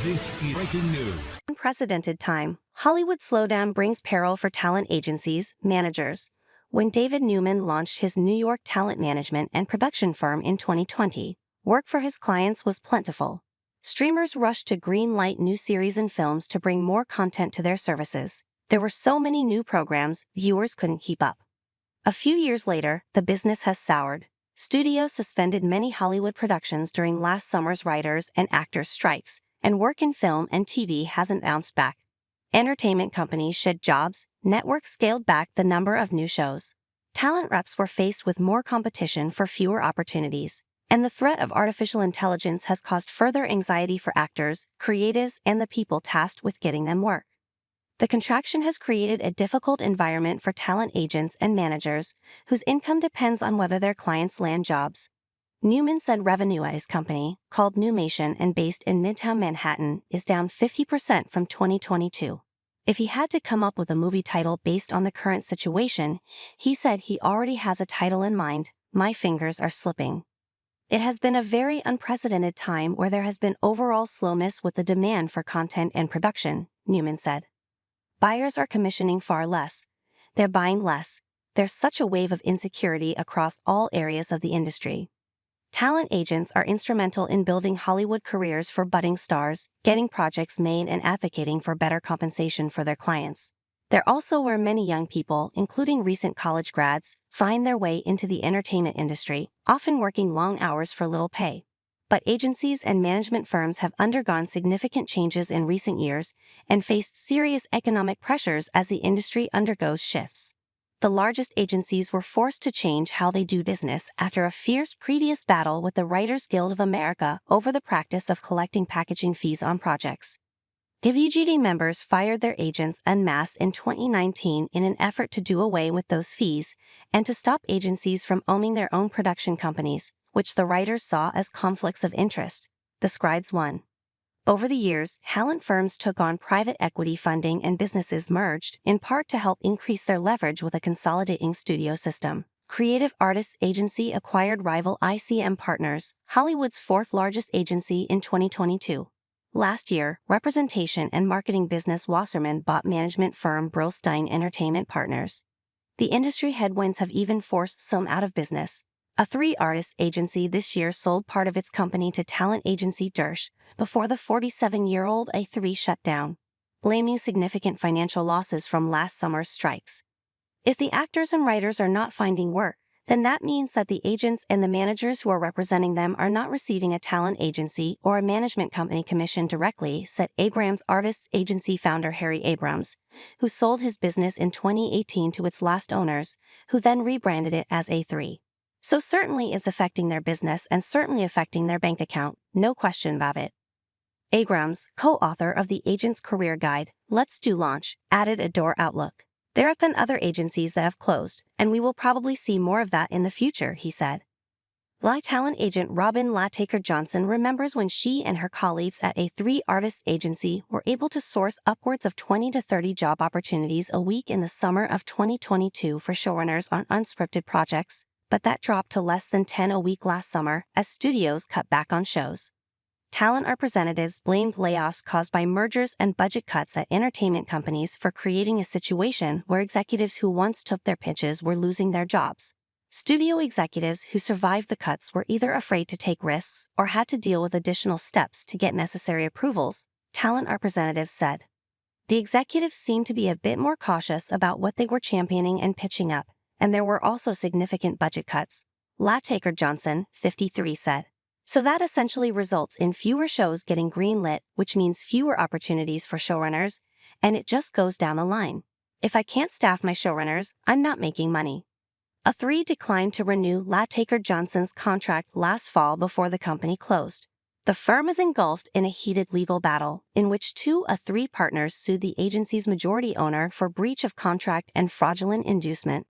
This is breaking news. Unprecedented time. Hollywood slowdown brings peril for talent agencies, managers. When David Newman launched his New York talent management and production firm in 2020, work for his clients was plentiful. Streamers rushed to green-light new series and films to bring more content to their services. There were so many new programs, viewers couldn't keep up. A few years later, the business has soured. Studios suspended many Hollywood productions during last summer's writers' and actors' strikes, and work in film and TV hasn't bounced back. Entertainment companies shed jobs, networks scaled back the number of new shows. Talent reps were faced with more competition for fewer opportunities, and the threat of artificial intelligence has caused further anxiety for actors, creatives, and the people tasked with getting them work. The contraction has created a difficult environment for talent agents and managers, whose income depends on whether their clients land jobs. Newman said revenue at his company, called Newmation and based in Midtown Manhattan, is down 50% from 2022. If he had to come up with a movie title based on the current situation, he said he already has a title in mind: My Fingers Are Slipping. It has been a very unprecedented time where there has been overall slowness with the demand for content and production, Newman said. Buyers are commissioning far less. They're buying less. There's such a wave of insecurity across all areas of the industry. Talent agents are instrumental in building Hollywood careers for budding stars, getting projects made and advocating for better compensation for their clients. They're also where many young people, including recent college grads, find their way into the entertainment industry, often working long hours for little pay. But agencies and management firms have undergone significant changes in recent years and faced serious economic pressures as the industry undergoes shifts. The largest agencies were forced to change how they do business after a fierce previous battle with the Writers Guild of America over the practice of collecting packaging fees on projects. WGD members fired their agents en masse in 2019 in an effort to do away with those fees and to stop agencies from owning their own production companies, which the writers saw as conflicts of interest. The scribes won. Over the years, talent firms took on private equity funding and businesses merged, in part to help increase their leverage with a consolidating studio system. Creative Artists Agency acquired rival ICM Partners, Hollywood's fourth-largest agency, in 2022. Last year, representation and marketing business Wasserman bought management firm Brillstein Entertainment Partners. The industry headwinds have even forced some out of business. A three-artist agency this year sold part of its company to talent agency Dersch before the 47-year-old A3 shut down, blaming significant financial losses from last summer's strikes. If the actors and writers are not finding work, then that means that the agents and the managers who are representing them are not receiving a talent agency or a management company commission directly, said Abrams Artists Agency founder Harry Abrams, who sold his business in 2018 to its last owners, who then rebranded it as A3. So certainly it's affecting their business and certainly affecting their bank account, no question about it. Abrams, co-author of the Agent's Career Guide, Let's Do Launch, added a door outlook. There have been other agencies that have closed, and we will probably see more of that in the future, he said. Talent agent Robin Lattaker-Johnson remembers when she and her colleagues at a three-artist agency were able to source upwards of 20 to 30 job opportunities a week in the summer of 2022 for showrunners on unscripted projects, but that dropped to less than 10 a week last summer as studios cut back on shows. Talent representatives blamed layoffs caused by mergers and budget cuts at entertainment companies for creating a situation where executives who once took their pitches were losing their jobs. Studio executives who survived the cuts were either afraid to take risks or had to deal with additional steps to get necessary approvals, talent representatives said. The executives seemed to be a bit more cautious about what they were championing and pitching up, and there were also significant budget cuts, Lattaker-Johnson, 53, said. So that essentially results in fewer shows getting greenlit, which means fewer opportunities for showrunners, and it just goes down the line. If I can't staff my showrunners, I'm not making money. A3 declined to renew Lattaker-Johnson's contract last fall before the company closed. The firm is engulfed in a heated legal battle, in which two A3 partners sued the agency's majority owner for breach of contract and fraudulent inducement.